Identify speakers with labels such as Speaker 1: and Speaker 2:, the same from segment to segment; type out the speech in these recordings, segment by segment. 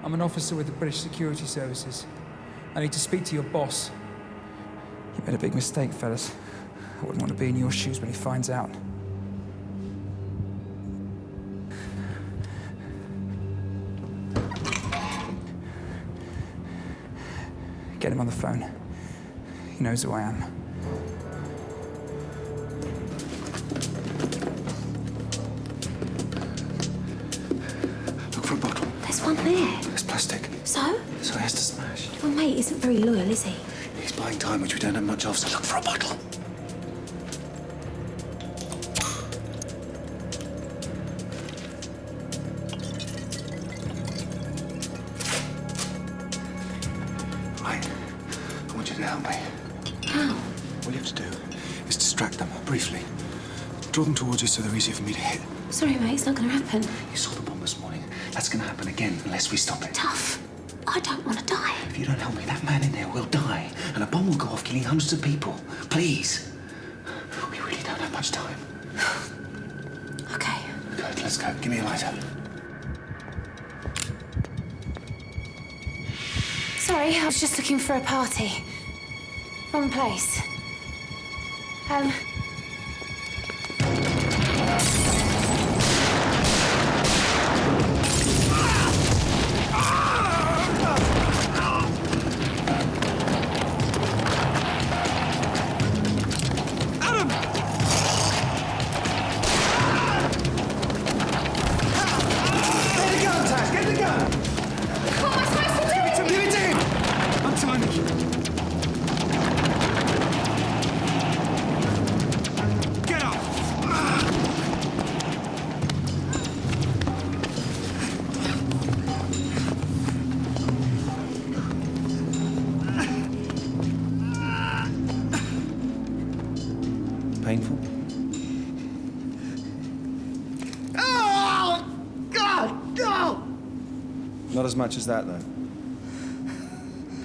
Speaker 1: I'm an officer with the British Security Services. I need to speak to your boss. You made a big mistake, fellas. I wouldn't want to be in your shoes when he finds out. Get him on the phone. He knows who I am.
Speaker 2: Look for a bottle.
Speaker 3: There's one there.
Speaker 2: It's plastic.
Speaker 3: So?
Speaker 2: So he has to smash.
Speaker 3: Your mate isn't very loyal, is he?
Speaker 2: He's buying time, which we don't have much of, so look for a bottle. Right. I want you to help me.
Speaker 3: How?
Speaker 2: All you have to do is distract them, briefly. Draw them towards you so they're easier for me to hit.
Speaker 3: Sorry, mate, it's not going to happen.
Speaker 2: You saw the bomb this morning. That's going to happen again unless we stop it.
Speaker 3: Tough. I don't want to die.
Speaker 2: If you don't help me, that man in there will die, and a bomb will go off, killing hundreds of people. Please. We really don't have much time.
Speaker 3: Okay.
Speaker 2: Good, let's go. Give me a lighter.
Speaker 3: Sorry, I was just looking for a party. Wrong place.
Speaker 2: Painful?
Speaker 4: Oh, God, no!
Speaker 2: Not as much as that, though.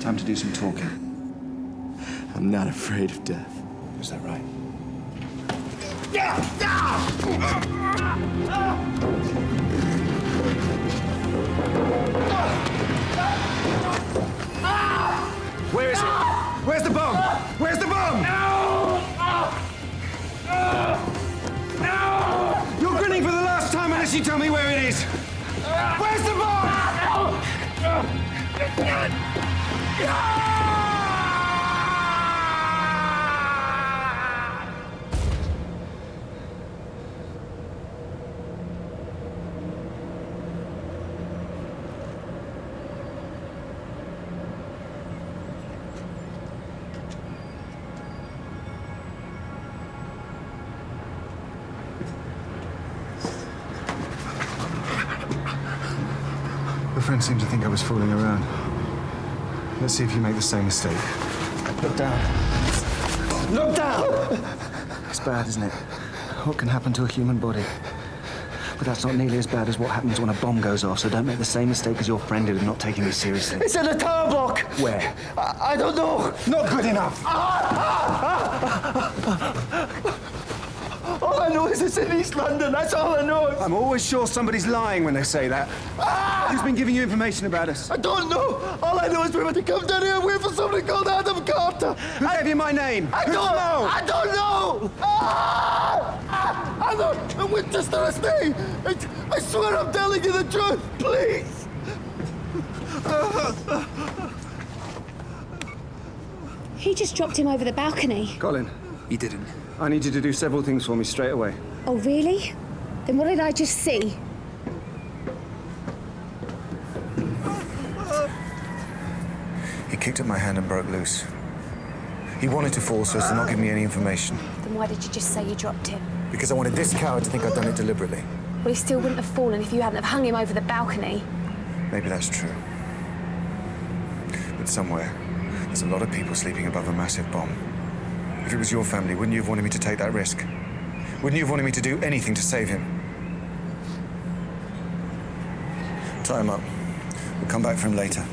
Speaker 2: Time to do some talking.
Speaker 4: I'm not afraid of death.
Speaker 2: Is that right?
Speaker 4: Where is it? Where's the bomb? Where's the bomb? You're grinning for the last time unless you tell me where it is. Where's the bomb?
Speaker 2: Your friend seemed to think I was fooling around. Let's see if you make the same mistake. Look down.
Speaker 4: Look down!
Speaker 2: It's bad, isn't it? What can happen to a human body? But that's not nearly as bad as what happens when a bomb goes off, so don't make the same mistake as your friend did of not taking me seriously.
Speaker 4: It's in the tower block!
Speaker 2: Where?
Speaker 4: I don't know!
Speaker 2: Not good enough!
Speaker 4: All I know is it's in East London, that's all I know!
Speaker 2: I'm always sure somebody's lying when they say that. Who's been giving you information about us?
Speaker 4: I don't know! All I know is we were to come down here and wait for somebody called Adam Carter!
Speaker 2: Who gave you my name?
Speaker 4: I don't know! I don't know! Adam, in Winchester Estate! I swear I'm telling you the truth, please!
Speaker 3: He just dropped him over the balcony.
Speaker 2: Colin,
Speaker 1: He didn't.
Speaker 2: I need you to do several things for me straight away.
Speaker 3: Oh, really? Then what did I just see?
Speaker 2: He kicked at my hand and broke loose. He wanted to fall so as to not give me any information.
Speaker 3: Then why did you just say you dropped him?
Speaker 2: Because I wanted this coward to think I'd done it deliberately.
Speaker 3: Well, he still wouldn't have fallen if you hadn't have hung him over the balcony.
Speaker 2: Maybe that's true. But somewhere, there's a lot of people sleeping above a massive bomb. If it was your family, wouldn't you have wanted me to take that risk? Wouldn't you have wanted me to do anything to save him? Tie him up. We'll come back for him later.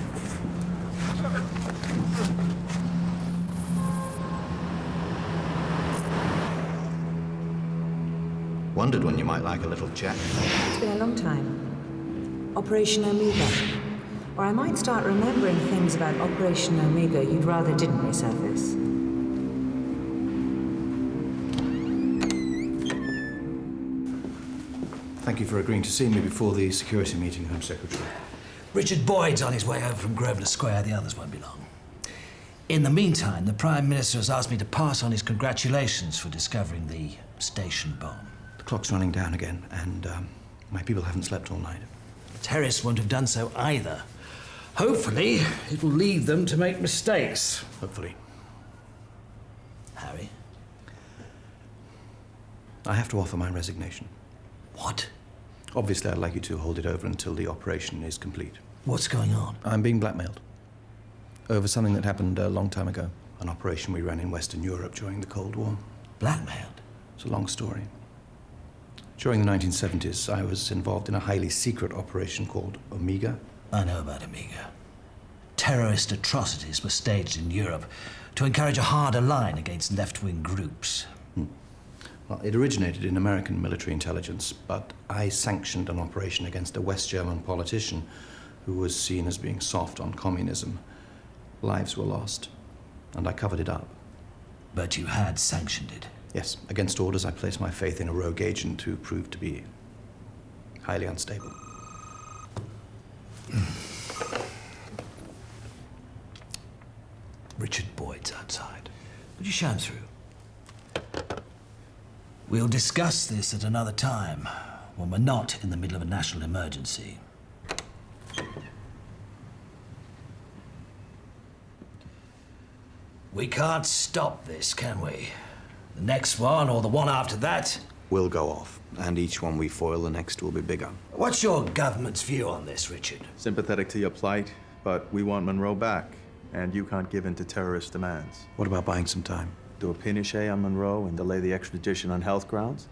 Speaker 5: Wondered when you might like a little chat.
Speaker 6: It's been a long time. Operation Omega. Or I might start remembering things about Operation Omega you'd rather didn't resurface.
Speaker 5: Thank you for agreeing to see me before the security meeting, Home Secretary.
Speaker 7: Richard Boyd's on his way over from Grosvenor Square. The others won't be long. In the meantime, the Prime Minister has asked me to pass on his congratulations for discovering the station bomb.
Speaker 5: The clock's running down again, and my people haven't slept all night.
Speaker 7: Terrorists won't have done so either. Hopefully, it will lead them to make mistakes.
Speaker 5: Hopefully.
Speaker 7: Harry?
Speaker 5: I have to offer my resignation.
Speaker 7: What?
Speaker 5: Obviously, I'd like you to hold it over until the operation is complete.
Speaker 7: What's going on?
Speaker 5: I'm being blackmailed. Over something that happened a long time ago. An operation we ran in Western Europe during the Cold War.
Speaker 7: Blackmailed?
Speaker 5: It's a long story. During the 1970s, I was involved in a highly secret operation called Omega.
Speaker 7: I know about Omega. Terrorist atrocities were staged in Europe to encourage a harder line against left-wing groups.
Speaker 5: Well, it originated in American military intelligence, but I sanctioned an operation against a West German politician who was seen as being soft on communism. Lives were lost, and I covered it up.
Speaker 7: But you had sanctioned it?
Speaker 5: Yes. Against orders, I placed my faith in a rogue agent who proved to be highly unstable.
Speaker 7: Richard Boyd's outside. Would you show him through? We'll discuss this at another time, when we're not in the middle of a national emergency. We can't stop this, can we? The next one, or the one after that?
Speaker 5: Will go off, and each one we foil, the next will be bigger.
Speaker 7: What's your government's view on this, Richard?
Speaker 8: Sympathetic to your plight, but we want Monroe back, and you can't give in to terrorist demands.
Speaker 5: What about buying some time?
Speaker 8: Do a pinochet on Monroe and delay the extradition on health grounds?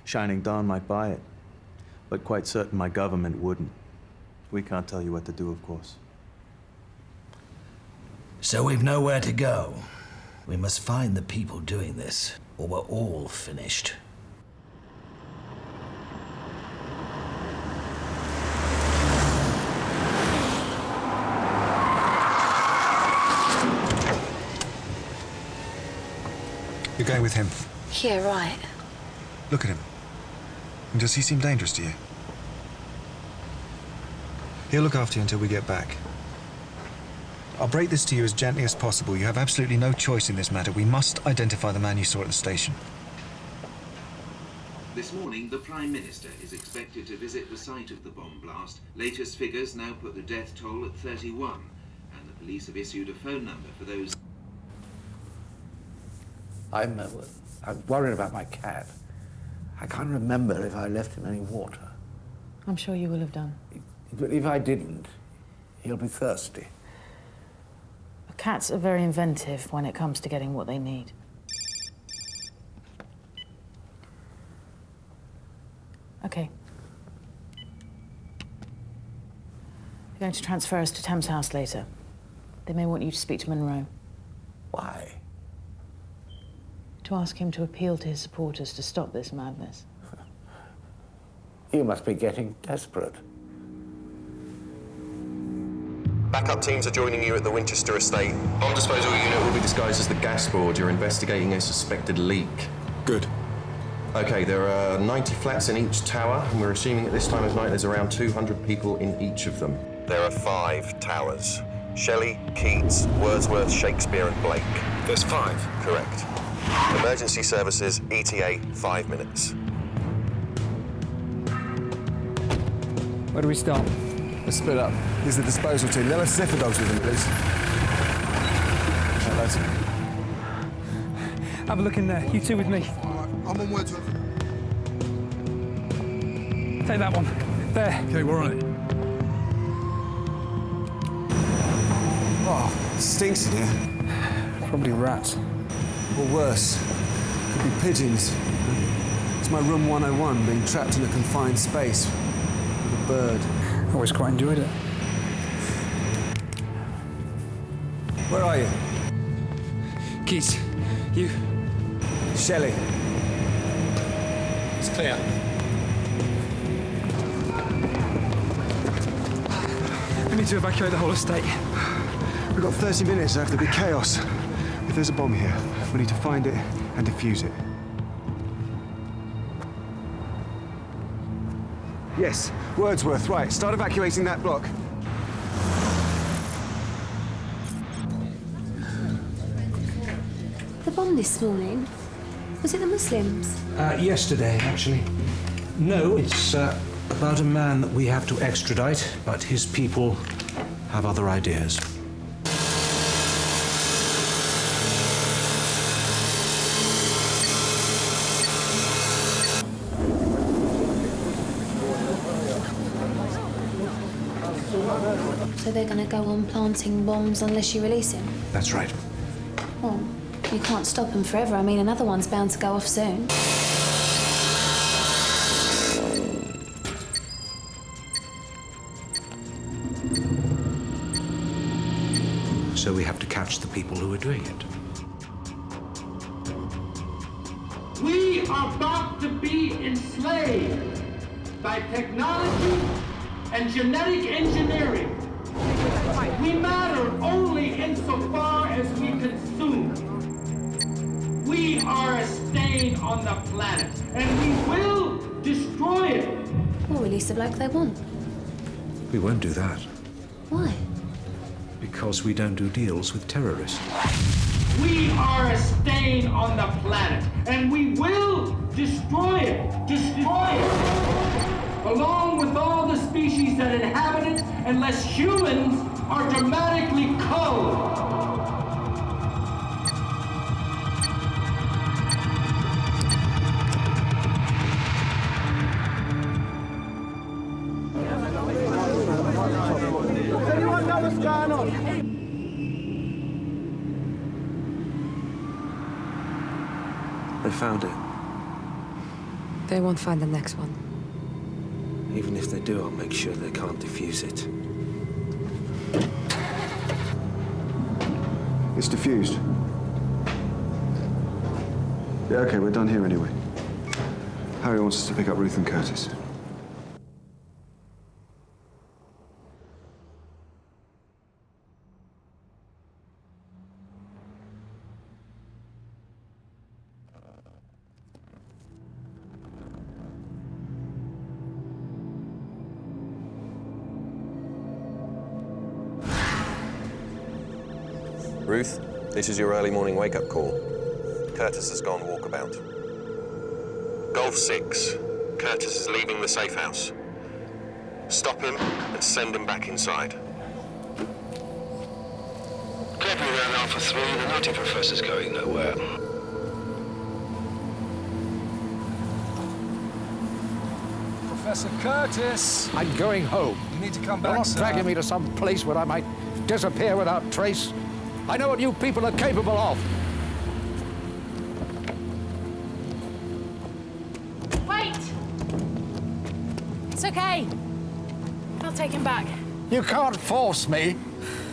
Speaker 8: Shining Dawn might buy it, but quite certain my government wouldn't. We can't tell you what to do, of course.
Speaker 7: So we've nowhere to go. We must find the people doing this, or we're all finished.
Speaker 9: You're going with him?
Speaker 3: Yeah, right.
Speaker 9: Look at him. Does he seem dangerous to you? He'll look after you until we get back. I'll break this to you as gently as possible. You have absolutely no choice in this matter. We must identify the man you saw at the station.
Speaker 10: This morning, the Prime Minister is expected to visit the site of the bomb blast. Latest figures now put the death toll at 31, and the police have issued a phone number for those...
Speaker 11: I'm worried about my cat. I can't remember if I left him any water.
Speaker 6: I'm sure you will have done.
Speaker 11: But if I didn't, he'll be thirsty.
Speaker 6: Cats are very inventive when it comes to getting what they need. Okay. They're going to transfer us to Tam's house later. They may want you to speak to Monroe.
Speaker 11: Why?
Speaker 6: To ask him to appeal to his supporters to stop this madness.
Speaker 11: You must be getting desperate.
Speaker 12: Backup teams are joining you at the Winchester estate. Bomb disposal unit will be disguised as the gas board. You're investigating a suspected leak.
Speaker 9: Good.
Speaker 12: Okay, there are 90 flats in each tower, and we're assuming at this time of night there's around 200 people in each of them. There are 5 towers. Shelley, Keats, Wordsworth, Shakespeare and Blake.
Speaker 9: There's 5?
Speaker 12: Correct. Emergency services, ETA, 5 minutes.
Speaker 1: Where do we start?
Speaker 2: Let's split up. Here's the disposal team. Let us sniffer dogs with them, please.
Speaker 9: close.
Speaker 1: Have a look in there. You two with me.
Speaker 4: I'm on Wordsworth.
Speaker 1: Take that one. There.
Speaker 9: Okay, we're on it. Oh, it stinks in here.
Speaker 1: Probably rats.
Speaker 9: Or worse, could be pigeons. It's my room 101 being trapped in a confined space with a bird.
Speaker 1: Always quite enjoyed it.
Speaker 9: Where are you?
Speaker 1: Keats, you.
Speaker 9: Shelley.
Speaker 1: It's clear. We need to evacuate the whole estate.
Speaker 9: We've got 30 minutes after the chaos. If there's a bomb here, we need to find it and defuse it. Yes, Wordsworth, right. Start evacuating that block.
Speaker 3: The bomb this morning? Was it the Muslims?
Speaker 7: Yesterday, actually. No, it's about a man that we have to extradite, but his people have other ideas.
Speaker 3: So they're going to go on planting bombs unless you release him?
Speaker 7: That's right.
Speaker 3: Well, you can't stop him forever. I mean, another one's bound to go off soon.
Speaker 7: So we have to catch the people who are doing it.
Speaker 13: We are about to be enslaved by technology and genetic engineering. We matter only insofar as we consume. We are a stain on the planet, and we will destroy it.
Speaker 3: Or release the bloke they want.
Speaker 7: We won't do that.
Speaker 3: Why?
Speaker 7: Because we don't do deals with terrorists.
Speaker 13: We are a stain on the planet, and we will destroy it. Destroy it. Along with all the species that inhabit it, unless humans are dramatically culled.
Speaker 4: Does anyone know what's going on?
Speaker 2: They found it.
Speaker 14: They won't find the next one.
Speaker 2: Even if they do, I'll make sure they can't defuse it.
Speaker 9: It's defused. Yeah, okay, we're done here anyway. Harry wants us to pick up Ruth and Curtis.
Speaker 12: Ruth, this is your early morning wake-up call. Curtis has gone walkabout. Golf 6. Curtis is leaving the safe house. Stop him and send him back inside.
Speaker 15: Copy around Alpha 3. The naughty professor's going nowhere.
Speaker 16: Professor Curtis!
Speaker 15: I'm going home.
Speaker 16: You need to come
Speaker 15: You're
Speaker 16: back,
Speaker 15: not
Speaker 16: sir.
Speaker 15: dragging me to some place where I might disappear without trace. I know what you people are capable of.
Speaker 17: Wait! It's okay. I'll take him back.
Speaker 15: You can't force me.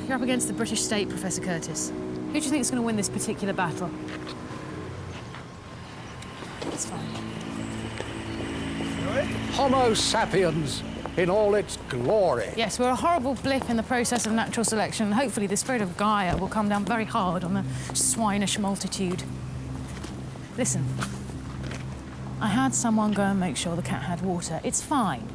Speaker 17: You're up against the British state, Professor Curtis. Who do you think is going to win this particular battle? It's fine.
Speaker 15: Homo sapiens in all its glory.
Speaker 17: Yes, we're a horrible blip in the process of natural selection, and hopefully the spirit of Gaia will come down very hard on the swinish multitude. Listen, I had someone go and make sure the cat had water. It's fine.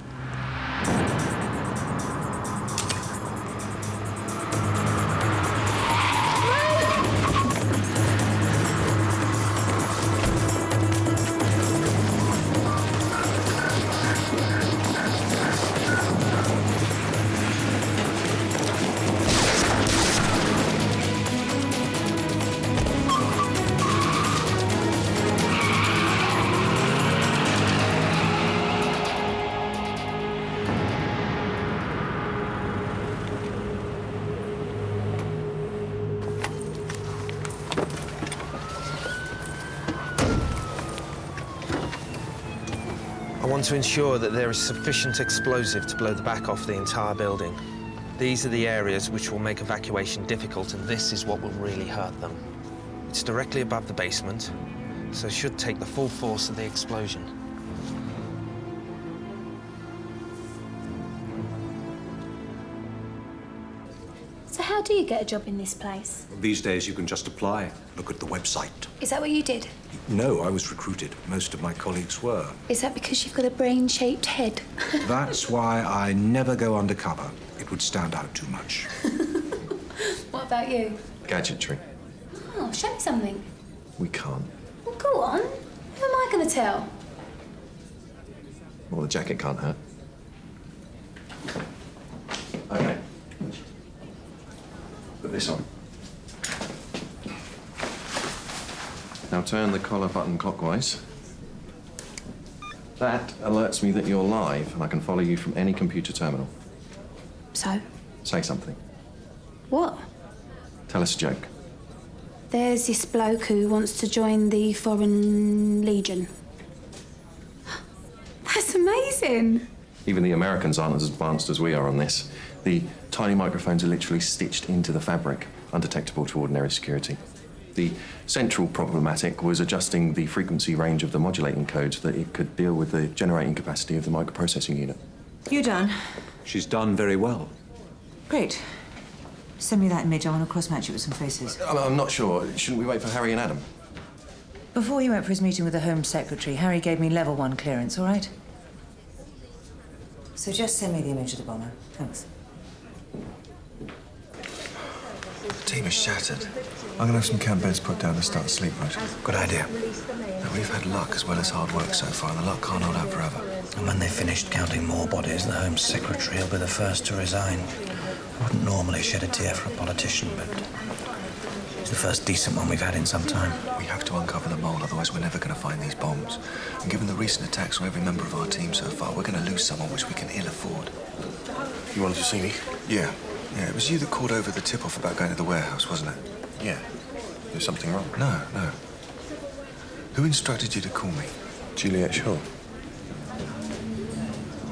Speaker 18: want to ensure that there is sufficient explosive to blow the back off the entire building. These are the areas which will make evacuation difficult, and this is what will really hurt them. It's directly above the basement, so should take the full force of the explosion.
Speaker 3: So how do you get a job in this place?
Speaker 19: These days you can just apply. Look at the website.
Speaker 3: Is that what you did?
Speaker 19: No, I was recruited. Most of my colleagues were.
Speaker 3: Is that because you've got a brain-shaped head?
Speaker 19: That's why I never go undercover. It would stand out too much.
Speaker 3: What about you?
Speaker 12: Gadgetry.
Speaker 3: Oh, show me something.
Speaker 12: We can't.
Speaker 3: Well, go on. Who am I going to tell?
Speaker 12: Well, the jacket can't hurt. Okay. Put this on. Now turn the collar button clockwise. That alerts me that you're live, and I can follow you from any computer terminal.
Speaker 3: So?
Speaker 12: Say something.
Speaker 3: What?
Speaker 12: Tell us a joke.
Speaker 3: There's this bloke who wants to join the Foreign Legion. That's amazing.
Speaker 12: Even the Americans aren't as advanced as we are on this. The tiny microphones are literally stitched into the fabric, undetectable to ordinary security. The central problematic was adjusting the frequency range of the modulating code so that it could deal with the generating capacity of the microprocessing unit.
Speaker 6: You done?
Speaker 19: She's done very well.
Speaker 6: Great. Send me that image. I want to cross-match it with some faces.
Speaker 12: I'm not sure. Shouldn't we wait for Harry and Adam?
Speaker 6: Before he went for his meeting with the Home Secretary, Harry gave me level 1 clearance, all right? So just send me the image of the bomber. Thanks.
Speaker 9: The team is shattered. I'm gonna have some camp beds put down and start a sleep rotation.
Speaker 5: Good idea.
Speaker 9: Now, we've had luck as well as hard work so far, and the luck can't hold out forever.
Speaker 7: And when they've finished counting more bodies, the Home Secretary will be the first to resign. I wouldn't normally shed a tear for a politician, but he's the first decent one we've had in some time.
Speaker 9: We have to uncover the mole, otherwise we're never going to find these bombs. And given the recent attacks on every member of our team so far, we're going to lose someone which we can ill afford.
Speaker 19: You wanted to see me?
Speaker 9: Yeah. Yeah, it was you that called over the tip-off about going to the warehouse, wasn't it?
Speaker 19: Yeah. There's something wrong?
Speaker 9: No. Who instructed you to call me?
Speaker 19: Juliet Shaw.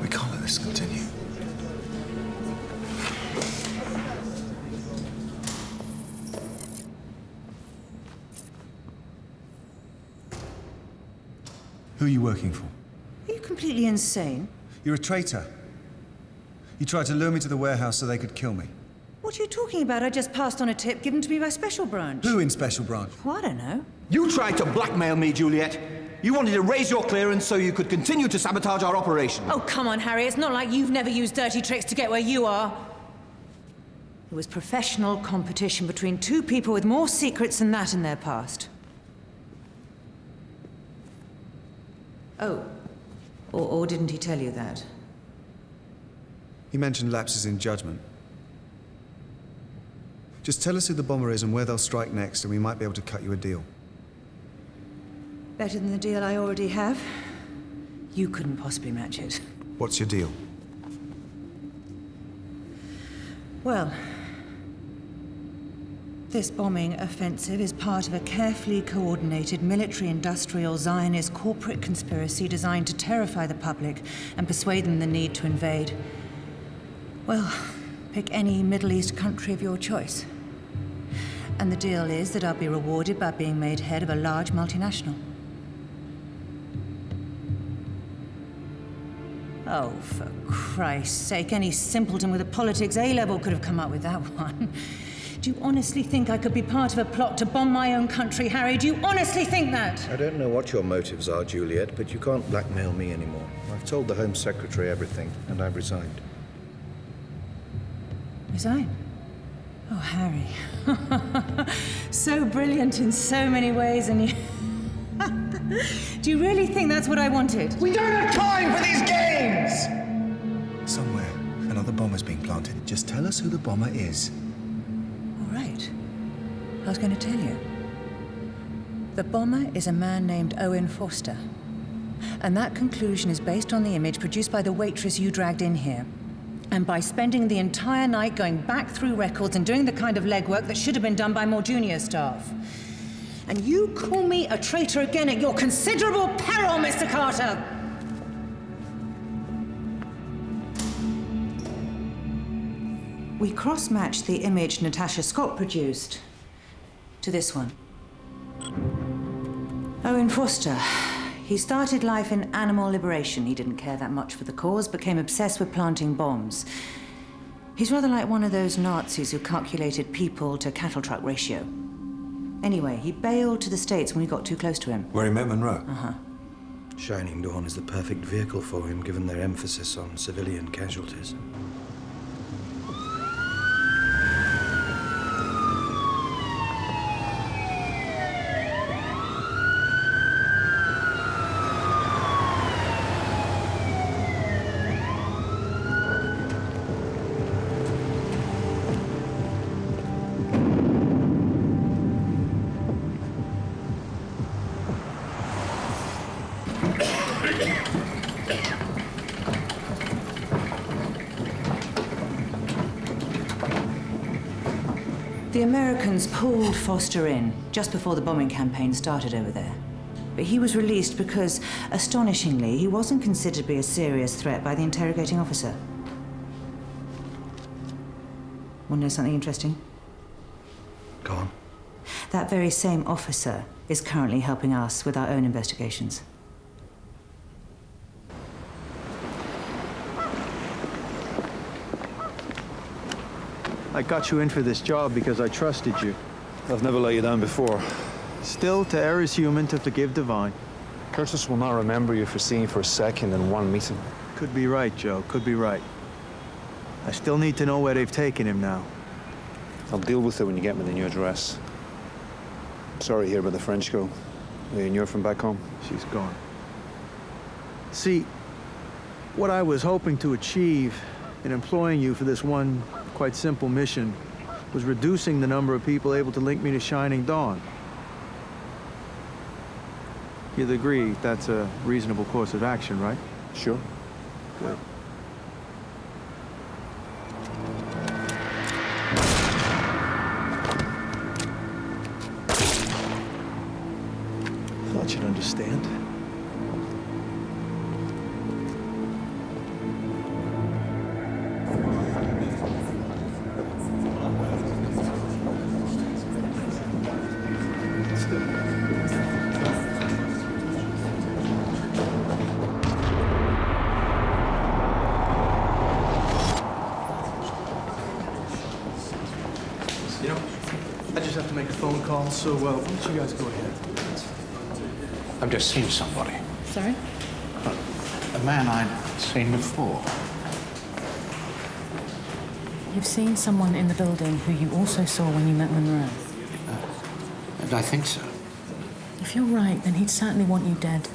Speaker 9: We can't let this continue. Who are you working for?
Speaker 6: Are you completely insane?
Speaker 9: You're a traitor. You tried to lure me to the warehouse so they could kill me.
Speaker 6: What are you talking about? I just passed on a tip given to me by Special Branch.
Speaker 9: Who in Special Branch?
Speaker 6: Oh, I don't know.
Speaker 20: You tried to blackmail me, Juliet. You wanted to raise your clearance so you could continue to sabotage our operation.
Speaker 6: Oh, come on, Harry. It's not like you've never used dirty tricks to get where you are. It was professional competition between two people with more secrets than that in their past. Oh. Or didn't he tell you that?
Speaker 9: He mentioned lapses in judgment. Just tell us who the bomber is and where they'll strike next, and we might be able to cut you a deal.
Speaker 6: Better than the deal I already have. You couldn't possibly match it.
Speaker 9: What's your deal?
Speaker 6: Well, this bombing offensive is part of a carefully coordinated military-industrial Zionist corporate conspiracy designed to terrify the public and persuade them the need to invade. Well, pick any Middle East country of your choice. And the deal is that I'll be rewarded by being made head of a large multinational. Oh, for Christ's sake, any simpleton with a politics A-level could have come up with that one. Do you honestly think I could be part of a plot to bomb my own country, Harry? Do you honestly think that?
Speaker 5: I don't know what your motives are, Juliet, but you can't blackmail me anymore. I've told the Home Secretary everything, and I've resigned.
Speaker 6: Resign? Oh, Harry. So brilliant in so many ways, and you... Do you really think that's what I wanted?
Speaker 20: We don't have time for these games!
Speaker 9: Somewhere, another bomber's being planted. Just tell us who the bomber is.
Speaker 6: All right. I was going to tell you. The bomber is a man named Owen Foster. And that conclusion is based on the image produced by the waitress you dragged in here. And by spending the entire night going back through records and doing the kind of legwork that should have been done by more junior staff. And you call me a traitor again at your considerable peril, Mr. Carter! We cross-matched the image Natasha Scott produced to this one. Owen Foster. He started life in animal liberation. He didn't care that much for the cause, became obsessed with planting bombs. He's rather like one of those Nazis who calculated people to cattle truck ratio. Anyway, he bailed to the States when we got too close to him.
Speaker 19: Where he met Monroe?
Speaker 6: Uh-huh.
Speaker 5: Shining Dawn is the perfect vehicle for him, given their emphasis on civilian casualties.
Speaker 6: The Americans pulled Foster in just before the bombing campaign started over there. But he was released because, astonishingly, he wasn't considered to be a serious threat by the interrogating officer. Want to know something interesting?
Speaker 5: Go on.
Speaker 6: That very same officer is currently helping us with our own investigations.
Speaker 8: I got you in for this job because I trusted you.
Speaker 9: I've never let you down before.
Speaker 8: Still, to err is human, to forgive divine.
Speaker 21: Curtis will not remember you for seeing for a second in one meeting.
Speaker 8: Could be right, Joe. Could be right. I still need to know where they've taken him now.
Speaker 21: I'll deal with it when you get me the new address. Sorry to hear about the French girl. And you're from back home?
Speaker 8: She's gone. See, what I was hoping to achieve in employing you for this one quite simple mission was reducing the number of people able to link me to Shining Dawn. You'd agree that's a reasonable course of action, right?
Speaker 21: Sure.
Speaker 8: Good.
Speaker 21: Thought you'd understand.
Speaker 2: You know, I just have to make a phone call, so why don't you guys go ahead?
Speaker 11: I've just seen somebody.
Speaker 17: Sorry?
Speaker 11: A man I'd seen before.
Speaker 17: You've seen someone in the building who you also saw when you met Monroe.
Speaker 11: I think so.
Speaker 17: If you're right, then he'd certainly want you dead.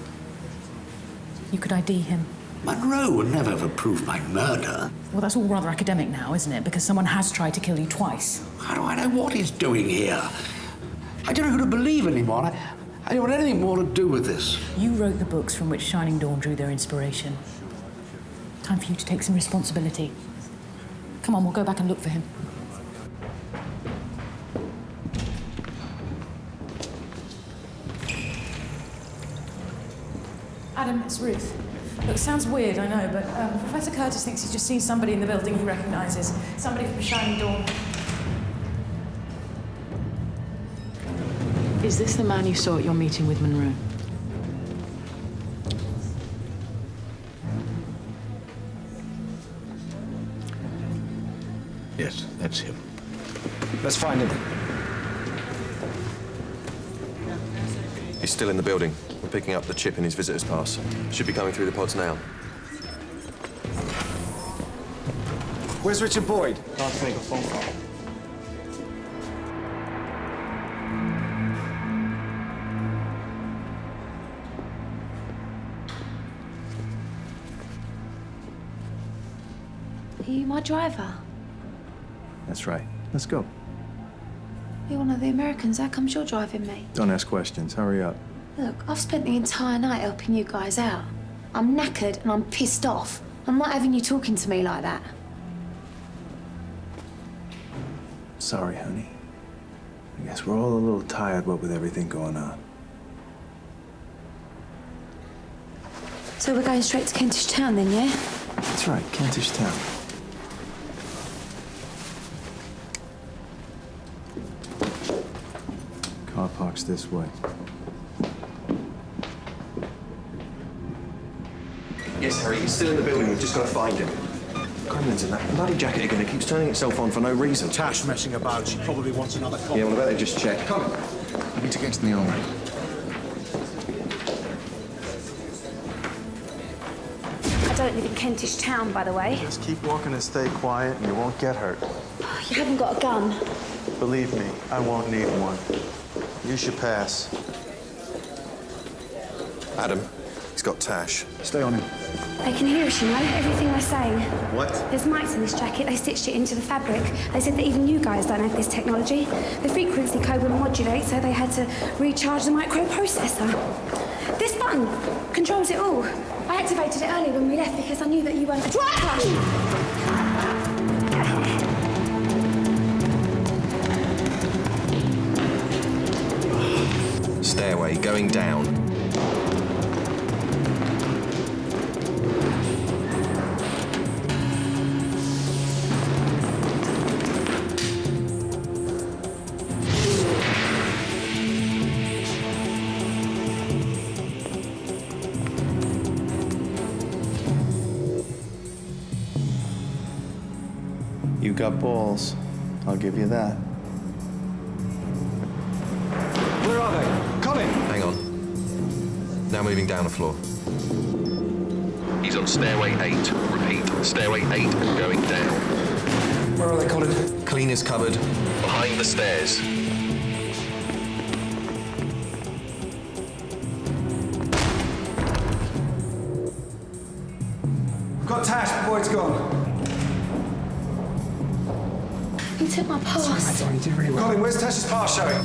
Speaker 17: You could ID him.
Speaker 11: Monroe would never have approved my murder.
Speaker 17: Well, that's all rather academic now, isn't it? Because someone has tried to kill you twice.
Speaker 11: How do I know what he's doing here? I don't know who to believe anymore. I don't want anything more to do with this.
Speaker 17: You wrote the books from which Shining Dawn drew their inspiration. Time for you to take some responsibility. Come on, we'll go back and look for him. Adam, it's Ruth. Look, sounds weird, I know, but Professor Curtis thinks he's just seen somebody in the building he recognises. Somebody from Shining Dawn. Is this the man you saw at your meeting with Monroe?
Speaker 11: Yes, that's him.
Speaker 9: Let's find him.
Speaker 12: He's still in the building. We're picking up the chip in his visitor's pass. Should be coming through the pods now.
Speaker 9: Where's Richard Boyd?
Speaker 2: Can't make a phone call.
Speaker 3: Are you my driver?
Speaker 8: That's right. Let's go.
Speaker 3: You're one of the Americans. How comes you're driving me?
Speaker 8: Don't ask questions. Hurry up.
Speaker 3: Look, I've spent the entire night helping you guys out. I'm knackered and I'm pissed off. I'm not having you talking to me like that.
Speaker 8: Sorry, honey. I guess we're all a little tired, what with everything going on.
Speaker 3: So we're going straight to Kentish Town then, yeah?
Speaker 8: That's right, Kentish Town. Car park's this way.
Speaker 12: Yes, Harry, he's still in the building. We've just got to find him. Gremlins in that bloody jacket again. It keeps turning itself on for no reason.
Speaker 21: Tash messing about. She probably wants another copy.
Speaker 12: Yeah, well, I bet they just checked. Come.
Speaker 2: I need to get to the armory.
Speaker 3: I don't live in Kentish Town, by the way.
Speaker 8: Just keep walking and stay quiet, and you won't get hurt.
Speaker 3: You haven't got a gun.
Speaker 8: Believe me, I won't need one. You should pass.
Speaker 12: Adam, he's got Tash.
Speaker 8: Stay on him.
Speaker 3: They can hear us, you know, everything we're saying.
Speaker 12: What?
Speaker 3: There's mics in this jacket. They stitched it into the fabric. They said that even you guys don't have this technology. The frequency code will modulate, so they had to recharge the microprocessor. This button controls it all. I activated it earlier when we left because I knew that you weren't a driver.
Speaker 12: Stairway going down.
Speaker 8: You got balls. I'll give you that.
Speaker 20: Where are they? Colin!
Speaker 12: Hang on. Now moving down the floor. He's on stairway 8. Repeat, stairway 8 and going down.
Speaker 1: Where are they, Colin?
Speaker 12: Cleaner's cupboard. Behind the stairs.
Speaker 1: We've got Tash, the boy's gone.
Speaker 3: He took my pass.
Speaker 1: Sorry, you did really well.
Speaker 20: Colin, where's Tash's pass showing?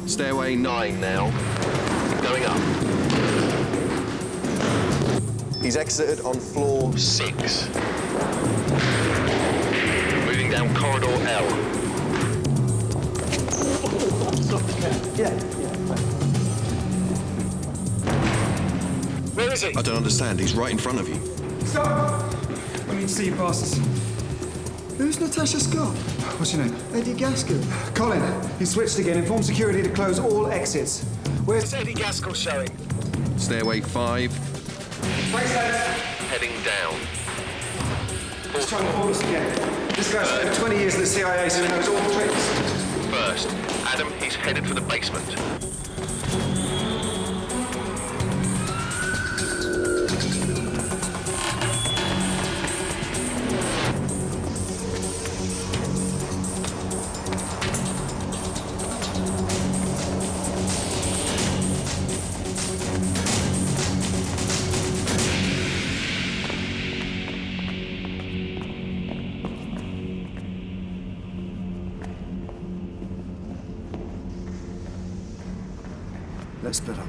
Speaker 12: Stairway 9 now. Going up. He's exited on floor 6. Moving down corridor L.
Speaker 20: Yeah.
Speaker 12: Where is he? I don't understand. He's right in front of you.
Speaker 1: Stop! I need to see your passes.
Speaker 20: Who's Natasha Scott?
Speaker 1: What's your name?
Speaker 20: Eddie Gaskell.
Speaker 1: Colin, he switched again. Inform security to close all exits. Where's
Speaker 20: Eddie Gaskell showing?
Speaker 12: Stairway 5.
Speaker 1: Thanks, lads.
Speaker 12: Heading down.
Speaker 1: Let's try and fool us again. This guy's spent 20 years in the CIA, so he knows all the tricks.
Speaker 12: First, Adam, he's headed for the basement.
Speaker 20: Let's split up.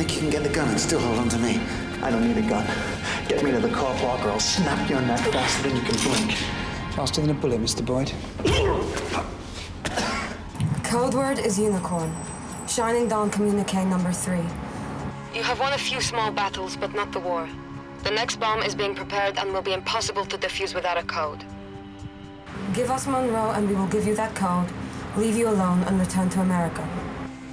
Speaker 2: Think you can get the gun and still hold on to me? I don't need a gun. Get me to the car park or I'll snap your neck faster than you can blink.
Speaker 1: Faster than a bullet, Mr. Boyd.
Speaker 14: Code word is unicorn. Shining Dawn communique number 3. You have won a few small battles, but not the war. The next bomb is being prepared and will be impossible to defuse without a code. Give us Monroe and we will give you that code, leave you alone and return to America.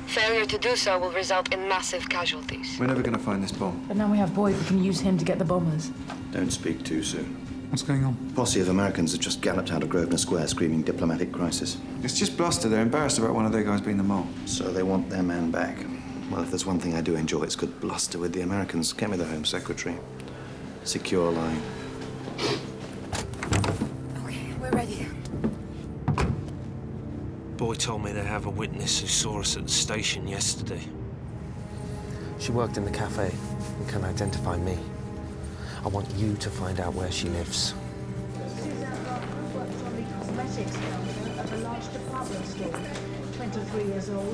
Speaker 14: Failure to do so will result in massive casualties.
Speaker 21: We're never going to find this bomb.
Speaker 17: But now we have Boyd, we can use him to get the bombers.
Speaker 5: Don't speak too soon.
Speaker 1: What's going on?
Speaker 5: A posse of Americans have just galloped out of Grosvenor Square screaming diplomatic crisis.
Speaker 21: It's just bluster. They're embarrassed about one of their guys being the mole.
Speaker 5: So they want their man back. Well, if there's one thing I do enjoy, it's good bluster with the Americans. Get me the Home Secretary. Secure line.
Speaker 14: Okay, we're ready.
Speaker 18: Boyd told me they have a witness who saw us at the station yesterday. She worked in the cafe and can identify me. I want you to find out where she lives.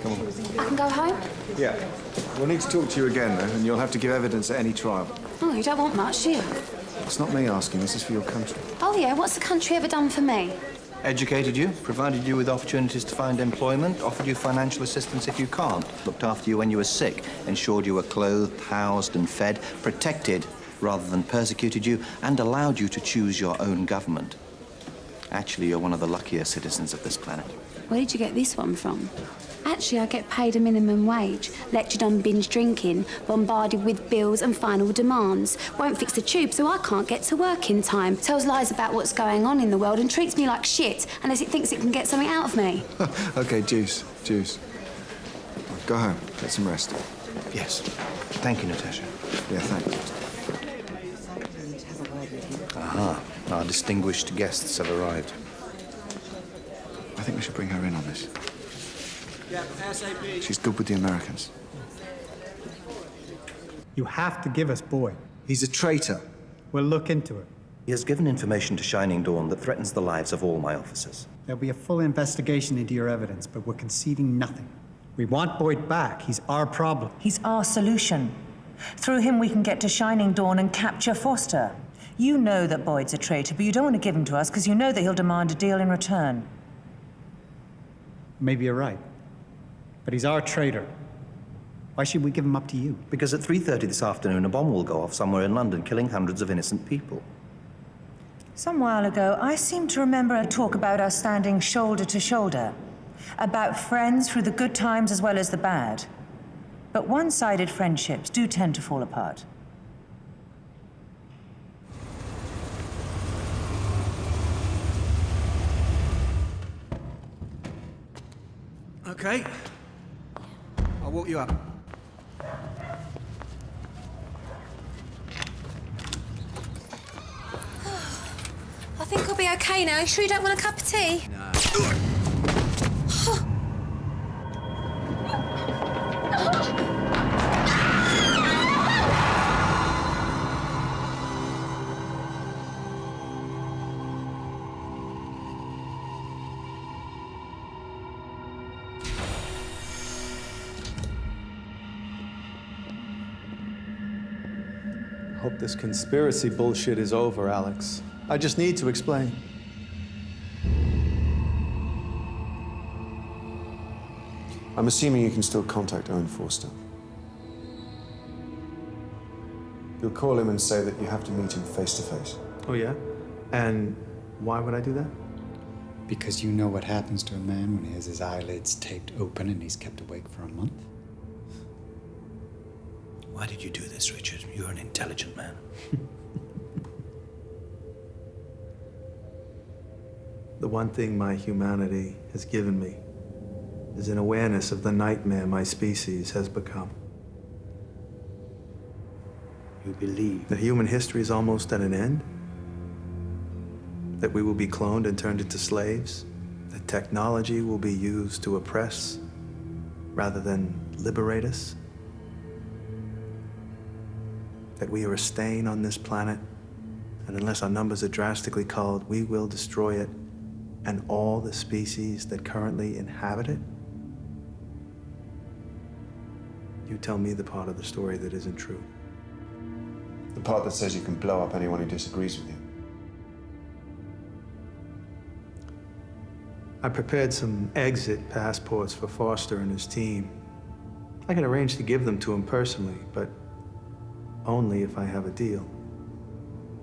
Speaker 21: Come on.
Speaker 3: I can go home?
Speaker 21: Yeah. We'll need to talk to you again, though, and you'll have to give evidence at any trial.
Speaker 3: Oh, you don't want much, do you?
Speaker 21: It's not me asking. This is for your country.
Speaker 3: Oh, yeah, what's the country ever done for me?
Speaker 5: Educated you, provided you with opportunities to find employment, offered you financial assistance if you can't, looked after you when you were sick, ensured you were clothed, housed and fed, protected rather than persecuted you, and allowed you to choose your own government. Actually, you're one of the luckier citizens of this planet.
Speaker 3: Where did you get this one from? Actually, I get paid a minimum wage, lectured on binge drinking, bombarded with bills and final demands. Won't fix the tube, so I can't get to work in time. Tells lies about what's going on in the world and treats me like shit unless it thinks it can get something out of me.
Speaker 21: OK, Juice. Go home. Get some rest.
Speaker 5: Yes. Thank you, Natasha.
Speaker 21: Yeah, thanks.
Speaker 5: Aha. Our distinguished guests have arrived.
Speaker 21: I think we should bring her in on this. She's good with the Americans.
Speaker 10: You have to give us Boyd.
Speaker 21: He's a traitor.
Speaker 10: We'll look into it.
Speaker 5: He has given information to Shining Dawn that threatens the lives of all my officers.
Speaker 10: There'll be a full investigation into your evidence, but we're conceding nothing. We want Boyd back. He's our problem.
Speaker 6: He's our solution. Through him, we can get to Shining Dawn and capture Foster. You know that Boyd's a traitor, but you don't want to give him to us because you know that he'll demand a deal in return.
Speaker 10: Maybe you're right. But he's our traitor. Why should we give him up to you?
Speaker 5: Because at 3:30 this afternoon, a bomb will go off somewhere in London, killing hundreds of innocent people.
Speaker 6: Some while ago, I seem to remember a talk about us standing shoulder to shoulder. About friends through the good times as well as the bad. But one-sided friendships do tend to fall apart.
Speaker 21: OK. I'll walk you up.
Speaker 3: I think I'll be okay now. You sure you don't want a cup of tea?
Speaker 8: Hope this conspiracy bullshit is over, Alex. I just need to explain.
Speaker 21: I'm assuming you can still contact Owen Forster. You'll call him and say that you have to meet him face to face.
Speaker 8: Oh, yeah? And why would I do that?
Speaker 10: Because you know what happens to a man when he has his eyelids taped open and he's kept awake for a month?
Speaker 5: Why did you do this, Richard? You're an intelligent man.
Speaker 8: The one thing my humanity has given me is an awareness of the nightmare my species has become.
Speaker 5: You believe
Speaker 8: that human history is almost at an end? That we will be cloned and turned into slaves? That technology will be used to oppress rather than liberate us? That we are a stain on this planet, and unless our numbers are drastically culled, we will destroy it and all the species that currently inhabit it? You tell me the part of the story that isn't true.
Speaker 21: The part that says you can blow up anyone who disagrees with you.
Speaker 8: I prepared some exit passports for Foster and his team. I can arrange to give them to him personally, but only if I have a deal.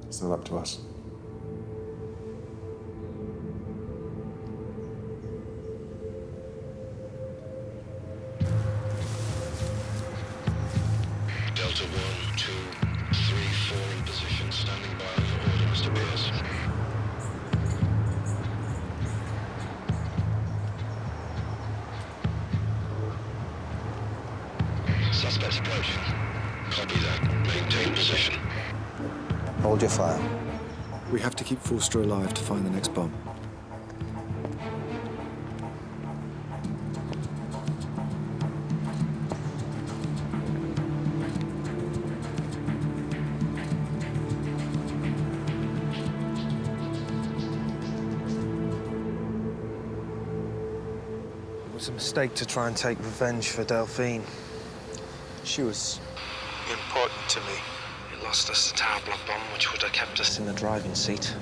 Speaker 21: It's not up to us.
Speaker 13: Suspects approaching. Copy that. Maintain position.
Speaker 21: Hold your fire.
Speaker 22: We have to keep Forster alive to find the next bomb.
Speaker 18: It was a mistake to try and take revenge for Delphine. She was important to me. It lost us the tower block bomb, which would have kept us in the driving seat.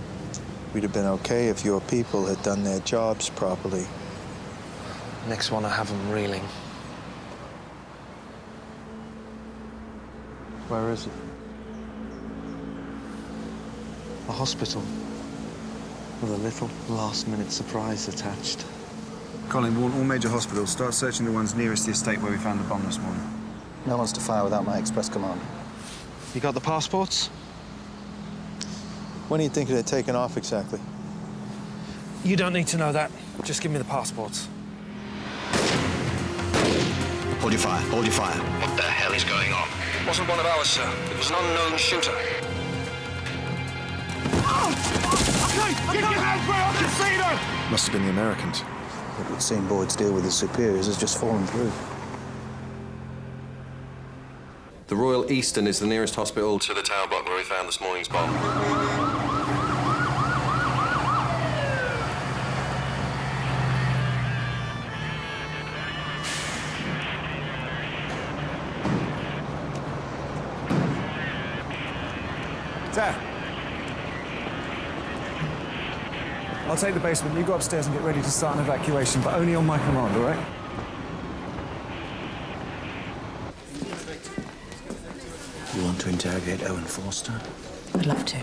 Speaker 21: We'd have been okay if your people had done their jobs properly.
Speaker 18: Next one, I have them reeling.
Speaker 21: Where is it?
Speaker 18: A hospital. With a little last-minute surprise attached.
Speaker 21: Colin, warn all major hospitals. Start searching the ones nearest the estate where we found the bomb this morning. No one's to fire without my express command.
Speaker 18: You got the passports?
Speaker 21: When are you thinking of taking off exactly?
Speaker 18: You don't need to know that. Just give me the passports.
Speaker 13: Hold your fire. Hold your fire. What the hell is going on?
Speaker 18: It wasn't one of ours, sir. It was an unknown shooter.
Speaker 13: Get your hands where I can see them!
Speaker 22: Must have been the Americans.
Speaker 21: It would seem Boyd's deal with his superiors has just fallen through.
Speaker 12: The Royal Eastern is the nearest hospital to the tower block where we found this morning's bomb.
Speaker 8: Zaf! I'll take the basement. You go upstairs and get ready to start an evacuation, but only on my command, all right?
Speaker 5: You want to interrogate Owen Forster?
Speaker 6: I'd love to.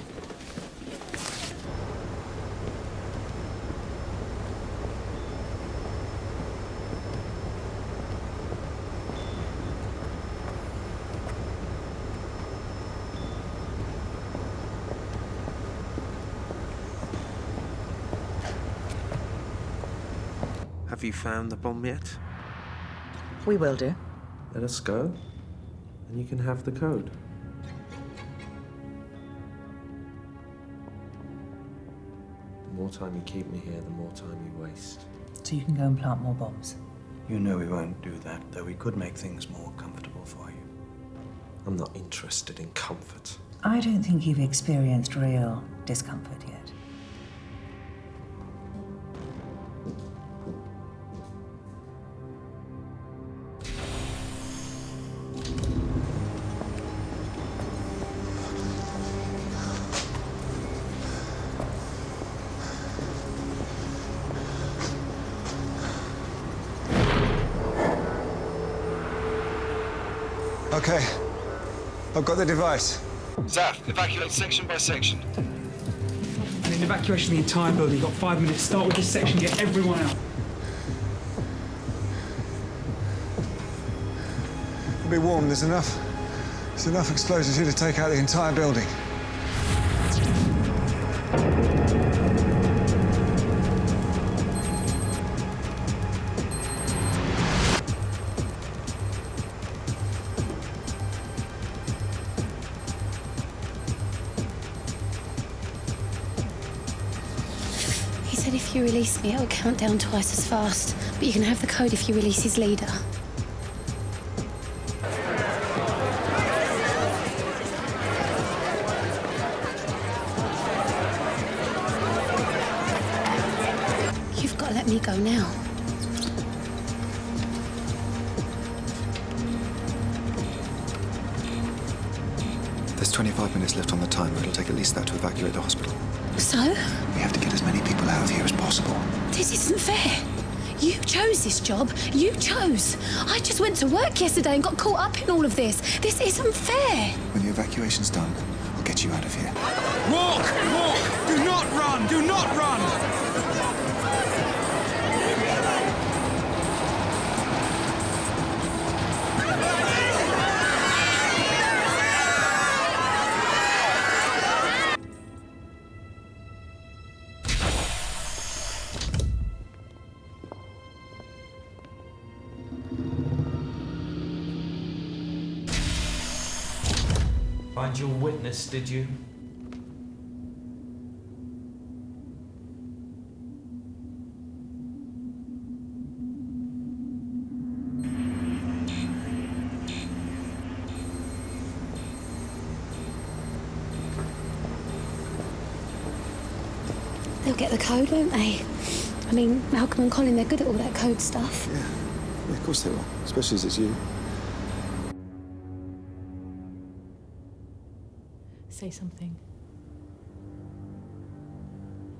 Speaker 18: Have you found the bomb yet?
Speaker 6: We will do.
Speaker 18: Let us go, and you can have the code. The more time you keep me here, the more time you waste.
Speaker 6: So you can go and plant more bombs.
Speaker 5: You know we won't do that, though we could make things more comfortable for you.
Speaker 18: I'm not interested in comfort.
Speaker 6: I don't think you've experienced real discomfort yet.
Speaker 9: Okay. I've got the device.
Speaker 18: Zaf, evacuate section by section.
Speaker 1: I need an evacuation of the entire building. You've got 5 minutes. Start with this section, get everyone out.
Speaker 9: Be warm, there's enough explosives here to take out the entire building.
Speaker 3: He said if you release me, it'll count down twice as fast. But you can have the code if you release his leader. You've got to let me go now.
Speaker 22: There's 25 minutes left on the timer. It'll take at least that to evacuate the hospital.
Speaker 3: So?
Speaker 22: We have to get as many people out of here as possible.
Speaker 3: This isn't fair. You chose this job. You chose. I just went to work yesterday and got caught up in all of this. This isn't fair.
Speaker 22: When the evacuation's done, I'll get you out of here.
Speaker 20: Walk! Walk! Do not run! Do not run!
Speaker 4: Find your witness, did you?
Speaker 3: They'll get the code, won't they? I mean, Malcolm and Colin, they're good at all that code stuff.
Speaker 22: Yeah, of course they will, especially as it's you.
Speaker 17: Say something.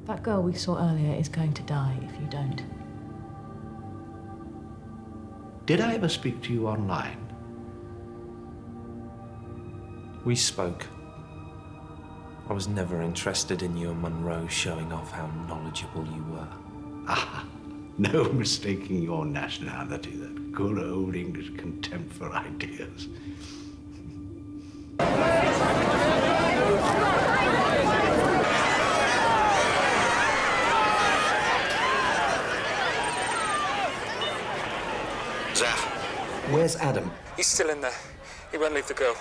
Speaker 17: That girl we saw earlier is going to die if you don't.
Speaker 11: Did I ever speak to you online?
Speaker 18: We spoke. I was never interested in you and Monroe showing off how knowledgeable you were.
Speaker 11: Ah, no mistaking your nationality, that good old English contempt for ideas.
Speaker 5: Zaf, where's Adam?
Speaker 1: He's still in there. He won't leave the girl.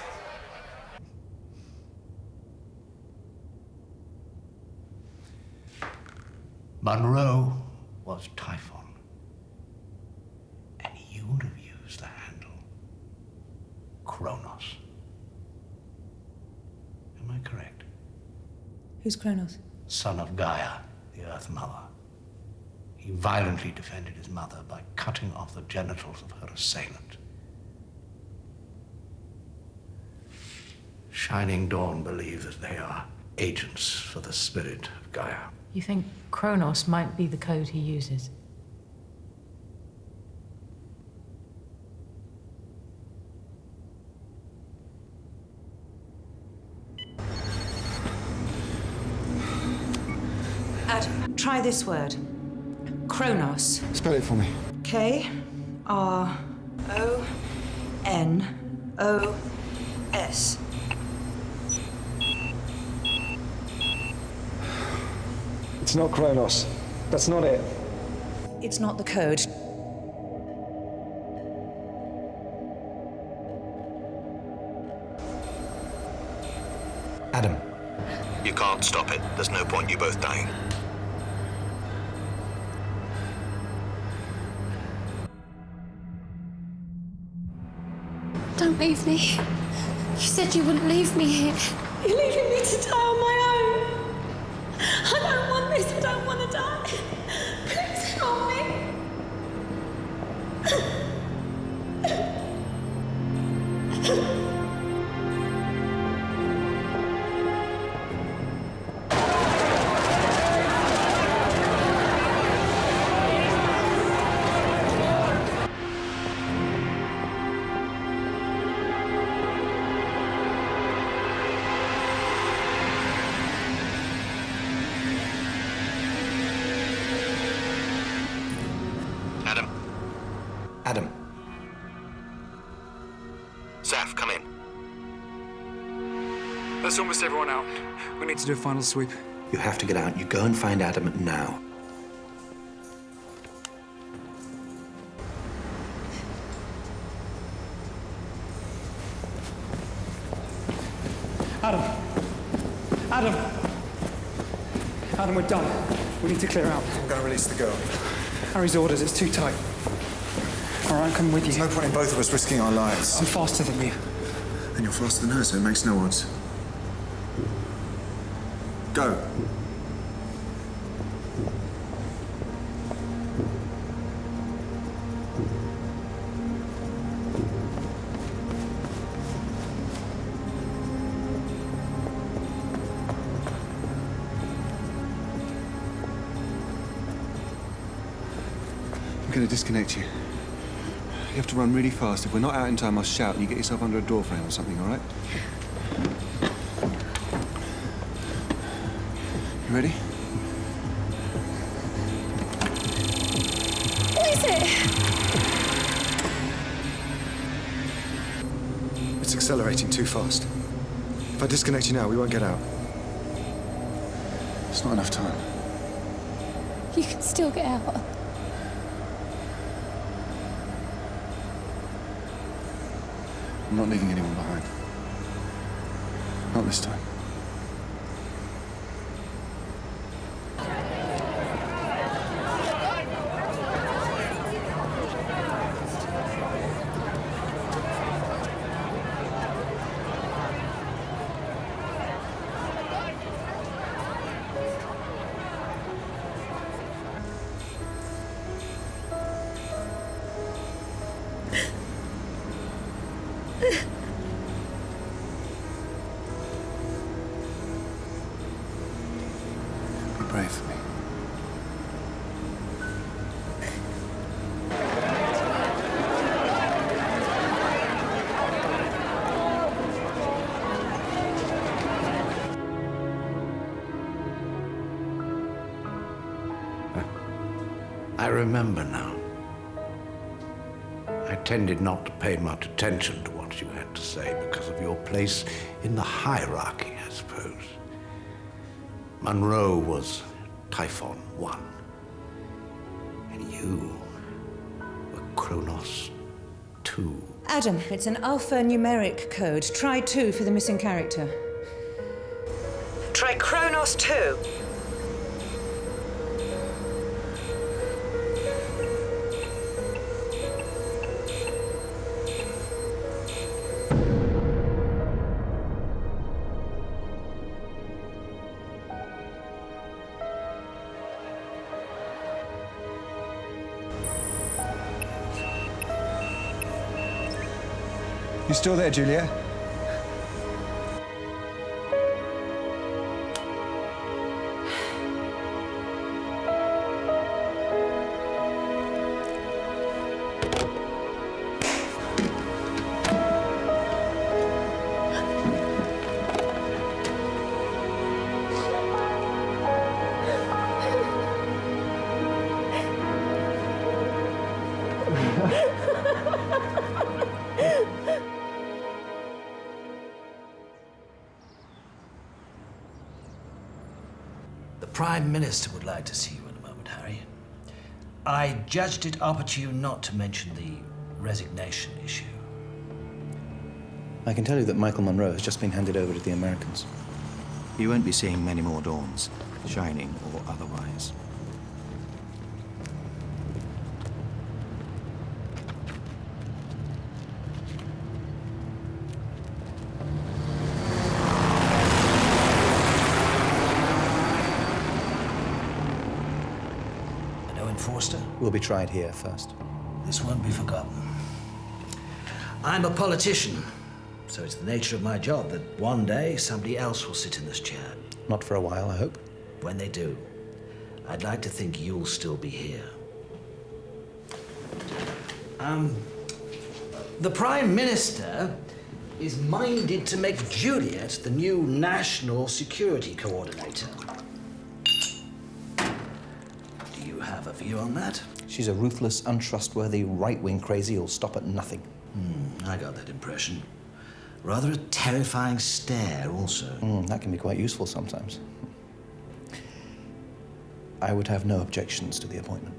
Speaker 11: Monroe was Typhon, and you would have used the handle Kronos. Am I correct?
Speaker 6: Who's Kronos?
Speaker 11: Son of Gaia, the Earth Mother. He violently defended his mother by cutting off the genitals of her assailant. Shining Dawn believe that they are agents for the spirit of Gaia.
Speaker 17: You think Kronos might be the code he uses?
Speaker 6: Adam, try this word. Kronos.
Speaker 22: Spell it for me.
Speaker 6: K-R-O-N-O-S.
Speaker 22: It's not Kronos. That's not it.
Speaker 6: It's not the code.
Speaker 5: Adam. You can't stop it. There's no point you both dying.
Speaker 3: Don't leave me. You said you wouldn't leave me here. You're leaving me to die on my own. I don't want this. I don't want to die. Please help me.
Speaker 5: Adam. Zaf, come in.
Speaker 1: That's almost everyone out. We need to do a final sweep.
Speaker 5: You have to get out. You go and find Adam now.
Speaker 1: Adam! Adam! Adam, we're done. We need to clear out.
Speaker 22: I'm going to release the girl.
Speaker 1: Harry's orders, it's too tight. All right, I'm coming with you.
Speaker 22: There's no point in both of us risking our lives.
Speaker 1: I'm faster than you.
Speaker 22: And you're faster than her, so it makes no odds. Go. I'm going to disconnect you. You have to run really fast. If we're not out in time, I'll shout and you get yourself under a door frame or something, all right? You ready?
Speaker 3: What is it?
Speaker 22: It's accelerating too fast. If I disconnect you now, we won't get out. It's not enough time.
Speaker 3: You can still get out.
Speaker 22: I'm not leaving anyone behind. Not this time. Be brave for me.
Speaker 11: I remember now. I tended not to pay much attention to what you had to say because of your place in the hierarchy, I suppose. Monroe was Typhon 1. And you were Kronos 2.
Speaker 6: Adam, it's an alphanumeric code. Try 2 for the missing character. Try Kronos 2.
Speaker 9: You still there, Juliet?
Speaker 7: The Prime Minister would like to see you in a moment, Harry. I judged it opportune not to mention the resignation issue.
Speaker 5: I can tell you that Michael Monroe has just been handed over to the Americans. You won't be seeing many more dawns, shining or otherwise.
Speaker 7: Forster?
Speaker 5: Will be tried here first.
Speaker 7: This won't be forgotten. I'm a politician, so it's the nature of my job that one day somebody else will sit in this chair.
Speaker 5: Not for a while, I hope.
Speaker 7: When they do, I'd like to think you'll still be here. The Prime Minister is minded to make Juliet the new National Security Coordinator. Have a view on that?
Speaker 5: She's a ruthless, untrustworthy, right-wing crazy who'll stop at nothing.
Speaker 7: I got that impression. Rather a terrifying stare, also.
Speaker 5: That can be quite useful sometimes. I would have no objections to the appointment.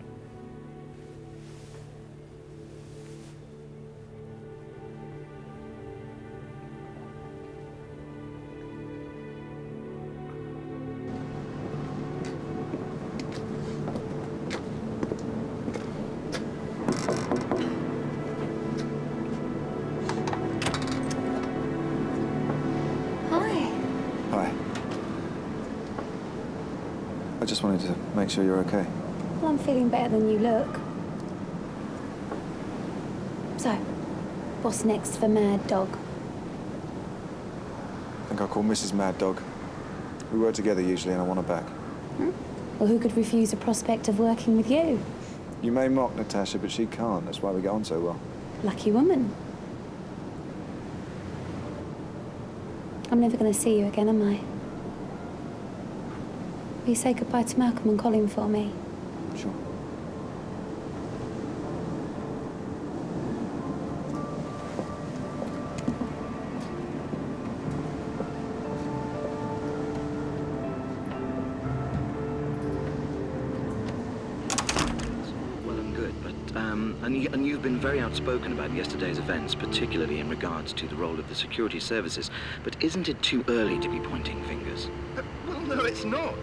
Speaker 22: I just wanted to make sure you're okay.
Speaker 3: Well, I'm feeling better than you look. So, what's next for Mad Dog?
Speaker 22: I think I'll call Mrs. Mad Dog. We work together usually, and I want her back.
Speaker 3: Well, who could refuse a prospect of working with you?
Speaker 22: You may mock Natasha, but she can't. That's why we get on so well.
Speaker 3: Lucky woman. I'm never going to see you again, am I? Will you say goodbye to Malcolm and Colin for me?
Speaker 22: Sure.
Speaker 2: Well and good, but And you've been very outspoken about yesterday's events, particularly in regards to the role of the security services. But isn't it too early to be pointing fingers?
Speaker 12: Well, no, it's not.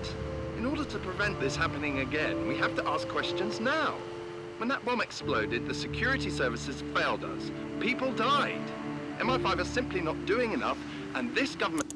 Speaker 12: In order to prevent this happening again, we have to ask questions now. When that bomb exploded, the security services failed us. People died. MI5 are simply not doing enough, and this government...